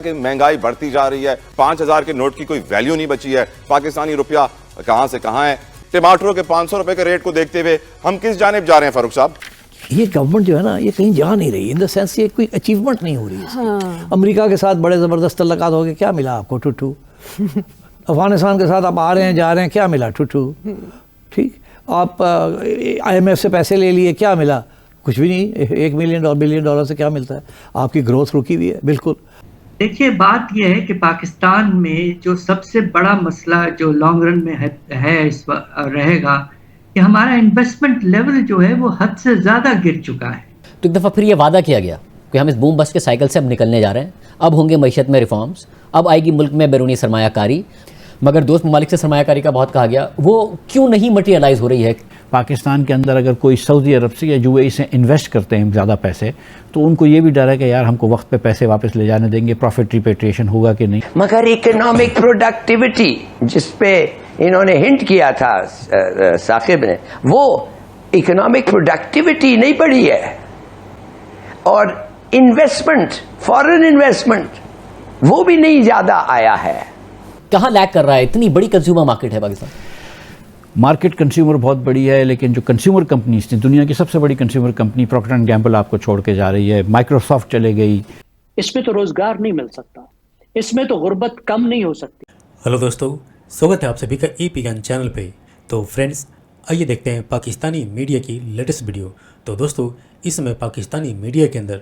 کہ مہنگائی بڑھتی جا رہی ہے, 5,000 کے نوٹ کی کوئی ویلیو نہیں بچی ہے, پاکستانی روپیہ کہاں سے کہاں ہے. ٹماٹروں کے 500 روپے کے ریٹ کو دیکھتے ہوئے ہم کس جانب جا رہے ہیں فاروق صاحب؟ یہ گورنمنٹ جو ہے نا یہ کہیں جا نہیں رہی, ان دا سینس یہ کوئی اچیومنٹ نہیں ہو رہی ہے. امریکہ کے ساتھ بڑے زبردست تعلقات ہو گئے, کیا ملا آپ کو؟ ٹوٹو. افغانستان کے ساتھ آپ آ رہے ہیں جا رہے ہیں, کیا ملا؟ ٹوٹو. ٹھیک, آپ IMF سے پیسے لے لیے, کیا ملا؟ کچھ بھی نہیں. $1 ملین بلین ڈالر سے کیا ملتا ہے؟ آپ کی گروتھ رکی ہوئی ہے بالکل. دیکھیے بات یہ ہے کہ پاکستان میں جو سب سے بڑا مسئلہ جو لانگ رن میں ہے اس وقت رہے گا کہ ہمارا انویسٹمنٹ لیول جو ہے وہ حد سے زیادہ گر چکا ہے. تو ایک دفعہ پھر یہ وعدہ کیا گیا کہ ہم اس بوم بس کے سائیکل سے اب نکلنے جا رہے ہیں, اب ہوں گے معیشت میں ریفارمز, اب آئے گی ملک میں بیرونی سرمایہ کاری, مگر دوست ممالک سے سرمایہ کاری کا بہت کہا گیا, وہ کیوں نہیں مٹیریلائز ہو رہی ہے؟ پاکستان کے اندر اگر کوئی سعودی عرب سے یا UAE سے انویسٹ کرتے ہیں زیادہ پیسے, تو ان کو یہ بھی ڈر ہے کہ یار ہم کو وقت پہ پیسے واپس لے جانے دیں گے, پروفٹ ریپیٹریشن ہوگا کہ نہیں. مگر اکنامک پروڈکٹیوٹی جس پہ انہوں نے ہنٹ کیا تھا ثاقب نے, وہ اکنامک پروڈکٹیوٹی نہیں بڑھی ہے, اور انویسٹمنٹ, فارن انویسٹمنٹ وہ بھی نہیں زیادہ آیا ہے. کہاں لیک کر رہا ہے؟ اتنی بڑی کنزیومر مارکیٹ ہے پاکستان. مارکیٹ کنزیومر بہت بڑی ہے, لیکن جو کنزیومر کمپنیز تھیں, دنیا کی سب سے بڑی consumer company Procter and gamble آپ کو چھوڑ کے جا رہی ہے, مائکروسافٹ چلے گئی. اس میں تو روزگار نہیں مل سکتا, اس میں تو غربت کم نہیں ہو سکتی. ہلو دوستو, سواگت ہے آپ سبھی کا EP گان چینل پہ. تو فرینڈز آئیے دیکھتے ہیں پاکستانی میڈیا کی لیٹسٹ ویڈیو. تو دوستو اس میں پاکستانی میڈیا کے اندر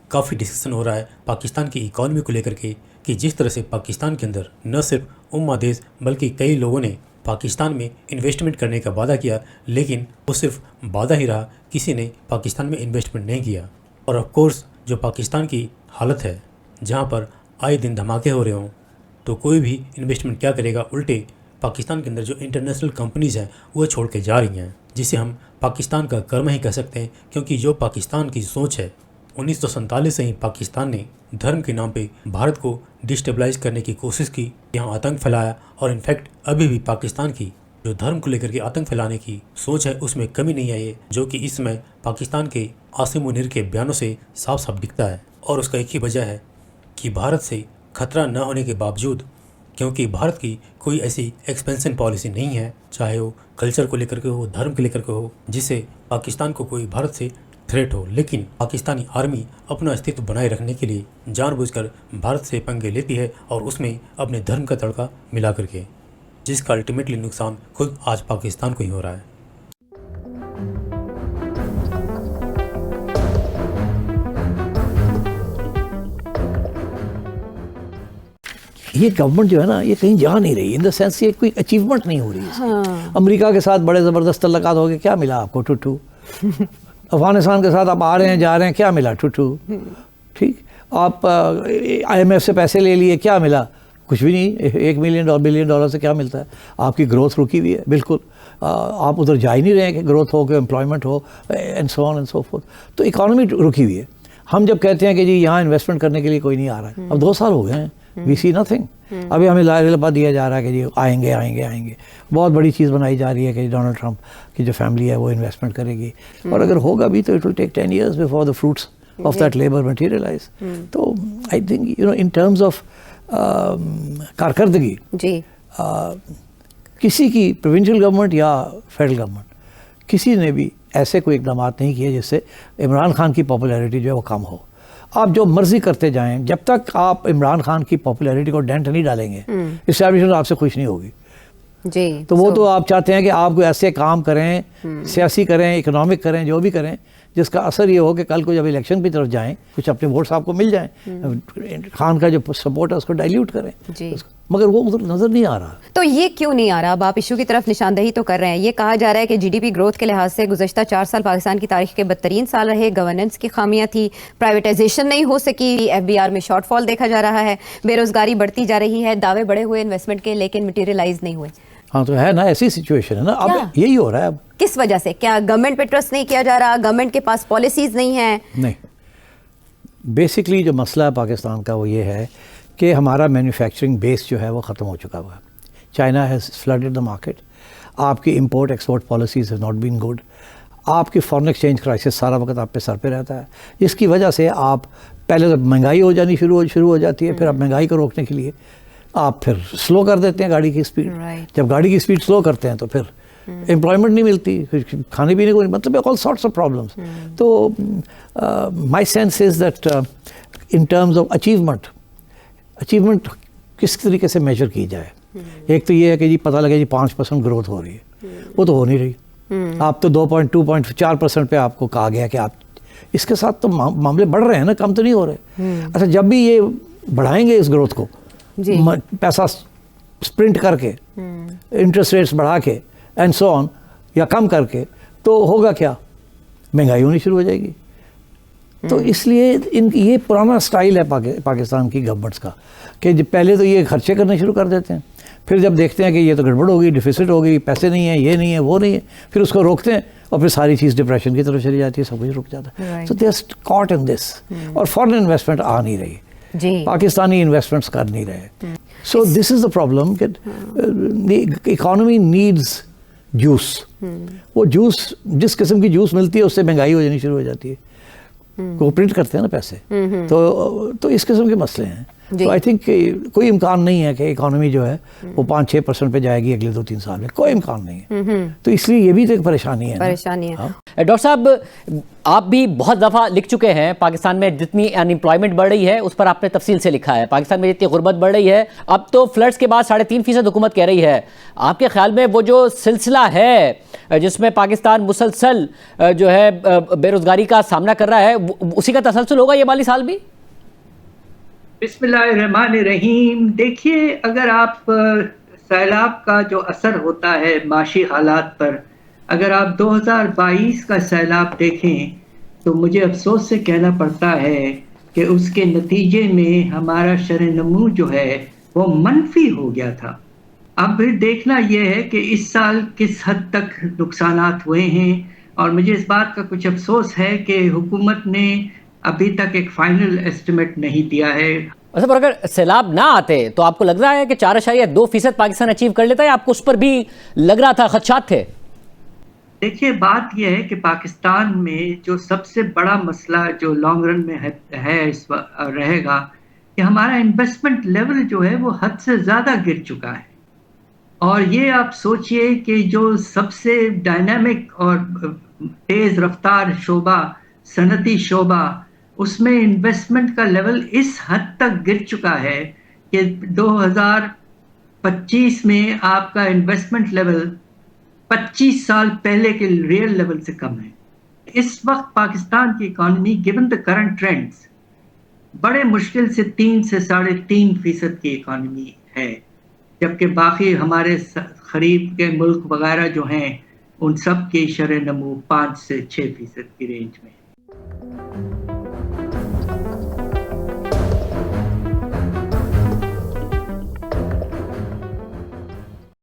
کافی ڈسکشن ہو رہا ہے پاکستان کی اکانومی کو لے کر کے, کہ جس طرح سے پاکستان کے اندر نہ صرف دیس بلکہ کئی لوگوں نے پاکستان میں انویسٹمنٹ کرنے کا وعدہ کیا, لیکن وہ صرف وعدہ ہی رہا, کسی نے پاکستان میں انویسٹمنٹ نہیں کیا. اور آف کورس جو پاکستان کی حالت ہے جہاں پر آئے دن دھماکے ہو رہے ہوں, تو کوئی بھی انویسٹمنٹ کیا کرے گا؟ الٹے پاکستان کے اندر جو انٹرنیشنل کمپنیز ہیں وہ چھوڑ کے جا رہی ہیں, جسے ہم پاکستان کا کرم ہی کہہ سکتے ہیں. کیونکہ جو پاکستان کی سوچ ہے, 1947 سے ہی پاکستان نے دھرم کے نام پہ بھارت کو ڈسٹیبلائز کرنے کی کوشش کی, یہاں آتنک پھیلایا, اور انفیکٹ ابھی بھی پاکستان کی جو دھرم کو لے کر کے آتنک پھیلانے کی سوچ ہے اس میں کمی نہیں آئی ہے, جو کہ اس میں پاکستان کے عاصم منیر کے بیانوں سے صاف صاف دکھتا ہے. اور اس کا ایک ہی وجہ ہے کہ بھارت سے خطرہ نہ ہونے کے باوجود, کیونکہ بھارت کی کوئی ایسی ایکسپینشن پالیسی نہیں ہے, چاہے وہ کلچر کو لے کر کے ہو, دھرم کو لے کر کے ہو, جس سے پاکستان کو کوئی بھارت سے تھریٹ ہو. لیکن پاکستانی آرمی اپنا استعمال بنائے رکھنے کے لیے جان بوجھ کر بھارت سے پنگے لیتی ہے, اور اس میں اپنے دھرم کا تڑکا ملا کر کے, جس کا الٹیمیٹلی نقصان خود آج پاکستان کو ہی ہو رہا ہے. یہ گورنمنٹ جو ہے نا یہ کہیں جا نہیں رہی, ان دا سینس یہ کوئی اچیومنٹ نہیں ہو رہی ہے. امریکہ کے ساتھ بڑے زبردست تعلقات ہو گئے, کیا ملا آپ کو؟ ٹوٹو. افغانستان کے ساتھ آپ آ رہے ہیں جا رہے ہیں, کیا ملا؟ ٹوٹو. ٹھیک, آپ IMF سے پیسے لے لیے, کیا ملا؟ کچھ بھی نہیں. $1 ملین بلین ڈالر سے کیا ملتا ہے؟ آپ کی گروتھ رکی ہوئی ہے بالکل. آپ ادھر جا ہی نہیں رہے ہیں کہ گروتھ ہو, کہ employment who, and so on and so forth. تو اکانومی رکی ہوئی ہے. ہم جب کہتے ہیں کہ جی یہاں انویسٹمنٹ کرنے کے لیے کوئی نہیں آ رہا ہے, اب 2 سال ہو گئے ہیں, وی سی نتھنگ. ابھی ہمیں لپا دیا جا رہا ہے کہ جی آئیں گے آئیں گے آئیں گے. بہت بڑی چیز بنائی جا رہی ہے کہ ڈونلڈ ٹرمپ کی جو فیملی ہے وہ انویسٹمنٹ کرے گی, اور اگر ہوگا بھی تو it will take 10 years before the fruits of that labor materialize. تو I think in terms of کارکردگی کسی کی پروونشل گورنمنٹ یا فیڈرل گورنمنٹ کسی نے بھی ایسے کوئی اقدامات نہیں کیے جس سے عمران خان کی پاپولیرٹی جو ہے وہ کم ہو. آپ جو مرضی کرتے جائیں, جب تک آپ عمران خان کی پاپولیرٹی کو ڈینٹ نہیں ڈالیں گے, اسٹیبلشمنٹ آپ سے خوش نہیں ہوگی. جی تو وہ تو آپ چاہتے ہیں کہ آپ کو ایسے کام کریں, سیاسی کریں, اکنامک کریں, جو بھی کریں, جس کا اثر یہ ہو کہ کل کو جب الیکشن کی طرف جائیں کچھ اپنے ووٹس آپ کو مل جائیں, خان کا جو سپورٹ ہے اس کو ڈائلیوٹ کریں. مگر وہ ادھر نظر نہیں آ رہا. تو یہ کیوں نہیں آ رہا؟ اب آپ ایشو کی طرف نشاندہی تو کر رہے ہیں. یہ کہا جا رہا ہے کہ GDP گروتھ کے لحاظ سے گزشتہ 4 سال پاکستان کی تاریخ کے بدترین سال رہے, گورننس کی خامیاں تھی, پرائیویٹائزیشن نہیں ہو سکی, FBR میں شارٹ فال دیکھا جا رہا ہے, بے روزگاری بڑھتی جا رہی ہے, دعوے بڑے ہوئے انویسٹمنٹ کے لیکن مٹیریلائز نہیں ہوئے. ہاں تو ہے نا, ایسی سچویشن ہے نا, اب یہی ہو رہا ہے. اب کس وجہ سے؟ کیا گورنمنٹ پہ ٹرسٹ نہیں کیا جا رہا؟ گورنمنٹ کے پاس پالیسیز نہیں ہیں؟ نہیں, بیسکلی جو مسئلہ ہے پاکستان کا وہ یہ ہے کہ ہمارا مینوفیکچرنگ بیس جو ہے وہ ختم ہو چکا ہوا ہے. China has flooded the market. آپ کی import export policies has not been good. آپ کی فارن ایکسچینج کرائسس سارا وقت آپ پہ سر پہ رہتا ہے, جس کی وجہ سے آپ پہلے تو مہنگائی ہو جانی شروع ہو جاتی ہے، پھر اب مہنگائی کو روکنے کے لیے آپ پھر سلو کر دیتے ہیں گاڑی کی اسپیڈ. جب گاڑی کی اسپیڈ سلو کرتے ہیں تو پھر امپلائمنٹ نہیں ملتی، پھر کھانے پینے کو نہیں، مطلب آل سارٹس آف پرابلمس. تو my sense is that in terms of achievement کس طریقے سے میجر کی جائے. ایک تو یہ ہے کہ جی پتہ لگے جی 5% گروتھ ہو رہی ہے، وہ تو ہو نہیں رہی. آپ تو 2.4% پہ آپ کو کہا گیا کہ آپ اس کے ساتھ تو معاملے بڑھ رہے ہیں نا، کم تو نہیں ہو رہے. اچھا جب بھی یہ بڑھائیں گے اس گروتھ کو، پیسہ اسپرنٹ کر کے، انٹرسٹ ریٹس بڑھا کے اینڈ سو آن، یا کم کر کے، تو ہوگا کیا؟ مہنگائی ہونی شروع ہو جائے گی. تو اس لیے یہ پرانا سٹائل ہے پاکستان کی گورنمنٹس کا کہ پہلے تو یہ خرچے کرنے شروع کر دیتے ہیں، پھر جب دیکھتے ہیں کہ یہ تو گڑبڑ ہو گئی، ڈیفیسٹ ہو گئی، پیسے نہیں ہیں، یہ نہیں ہے، وہ نہیں ہے، پھر اس کو روکتے ہیں اور پھر ساری چیز ڈپریشن کی طرف چلی جاتی ہے، سب کچھ رک جاتا ہے. سو دے آر کاٹ ان دس. اور فارن انویسٹمنٹ آ نہیں رہی، پاکستانی انویسٹمنٹس کر نہیں رہے. سو دس از دا پرابلم کہ اکانومی نیڈز جوس. وہ جوس جس قسم کی جوس ملتی ہے اس سے مہنگائی ہو جانی شروع ہو جاتی ہے. وہ پرنٹ کرتے ہیں نا پیسے، تو اس قسم کے مسئلے ہیں. تو آئی تھنک کوئی امکان نہیں ہے کہ اکانومی جو ہے وہ 5-6% پہ جائے گی اگلے 2-3 سال میں، کوئی امکان نہیں ہے. تو اس لیے یہ بھی تو ایک پریشانی ہے. ڈاکٹر صاحب آپ بھی بہت دفعہ لکھ چکے ہیں، پاکستان میں جتنی ان امپلائمنٹ بڑھ رہی ہے اس پر آپ نے تفصیل سے لکھا ہے. پاکستان میں جتنی غربت بڑھ رہی ہے، اب تو فلڈز کے بعد 3.5% حکومت کہہ رہی ہے. آپ کے خیال میں وہ جو سلسلہ ہے جس میں پاکستان مسلسل جو ہے بے روزگاری کا سامنا کر رہا ہے، اسی کا تسلسل ہوگا یہ والی سال بھی؟ بسم اللہ الرحمن الرحیم. دیکھیے، اگر آپ سیلاب کا جو اثر ہوتا ہے معاشی حالات پر، اگر آپ 2022 کا سیلاب دیکھیں تو مجھے افسوس سے کہنا پڑتا ہے کہ اس کے نتیجے میں ہمارا شرح نمو جو ہے وہ منفی ہو گیا تھا. اب دیکھنا یہ ہے کہ اس سال کس حد تک نقصانات ہوئے ہیں، اور مجھے اس بات کا کچھ افسوس ہے کہ حکومت نے ابھی تک ایک فائنل ایسٹیمیٹ نہیں دیا ہے. اچھا، پر اگر سیلاب نہ آتے تو آپ کو لگ رہا ہے کہ 4.2% پاکستان اچیو کر لیتا ہے؟ آپ کو اس پر بھی لگ رہا تھا، خدشات تھے؟ دیکھیے، بات یہ ہے کہ پاکستان میں جو سب سے بڑا مسئلہ جو لانگ رن میں ہے اس وقت رہے گا کہ ہمارا انویسٹمنٹ لیول جو ہے وہ حد سے زیادہ گر چکا ہے. اور یہ آپ سوچئے کہ جو سب سے ڈائنامک اور تیز رفتار شعبہ، صنعتی شعبہ، اس میں انویسٹمنٹ کا لیول اس حد تک گر چکا ہے کہ 2025 میں آپ کا انویسٹمنٹ لیول 25 سال پہلے کے ریئل لیول سے کم ہے. اس وقت پاکستان کی economy given the current trends بڑے مشکل سے 3 سے 3.5% کی اکانومی ہے، جبکہ باقی ہمارے قریب کے ملک وغیرہ جو ہیں ان سب کی شرح نمو 5 سے 6% کی رینج میں.